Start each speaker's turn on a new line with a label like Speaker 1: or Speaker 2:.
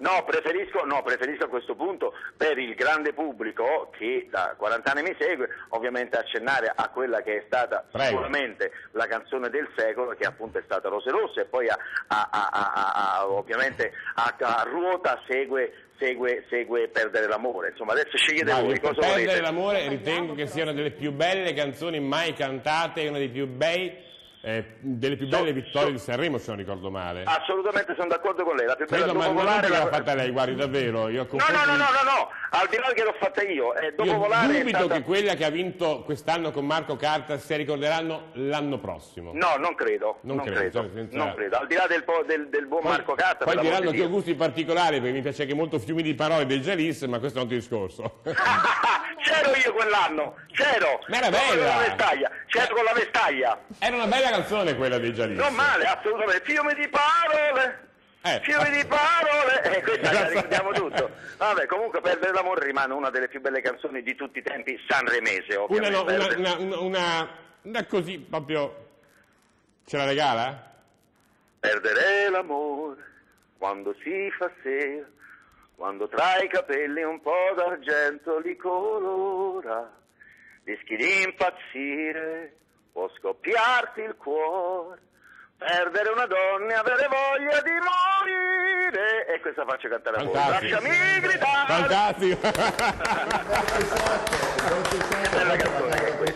Speaker 1: No, preferisco a questo punto, per il grande pubblico che da 40 anni mi segue, ovviamente accennare a quella che è stata sicuramente la canzone del secolo, che appunto è stata Rose Rosse, e poi ovviamente a ruota segue Perdere l'amore. Insomma, adesso scegliete voi cosa volete.
Speaker 2: Perdere l'amore ritengo che sia una delle più belle canzoni mai cantate, una delle più belle vittorie di Sanremo, se non ricordo male.
Speaker 1: Assolutamente sono d'accordo con lei, la più bella
Speaker 2: Credo,
Speaker 1: dopo
Speaker 2: ma
Speaker 1: volare
Speaker 2: non l'ha fatta lei, guardi, davvero.
Speaker 1: No, al di là che l'ho fatta io, dopo volare
Speaker 2: dubito
Speaker 1: è stata...
Speaker 2: che quella che ha vinto quest'anno con Marco Carta si ricorderanno l'anno prossimo.
Speaker 1: No, non credo. Al di là del buon Marco Carta.
Speaker 2: Poi diranno che ho gusti particolari, perché mi piace anche molto Fiumi di parole del Jalis, ma questo è un altro discorso.
Speaker 1: C'ero io quell'anno, c'ero.
Speaker 2: Ma era bella.
Speaker 1: C'ero con la vestaglia.
Speaker 2: Era una bella canzone quella dei Jalis.
Speaker 1: Non male, assolutamente. Fiumi di parole. Fiumi di parole, questa la ricordiamo tutto. Vabbè, comunque Perdere l'amore rimane una delle più belle canzoni di tutti i tempi sanremese, ovviamente.
Speaker 2: Una così proprio, ce la regala?
Speaker 1: Perdere l'amore quando si fa sera, quando tra i capelli un po' d'argento li colora, rischi di impazzire, può scoppiarti il cuore. Perdere una donna e avere voglia di morire. E questa faccio cantare a voi. Lasciami gridare.
Speaker 2: Fantastico.
Speaker 1: Che bella canzone.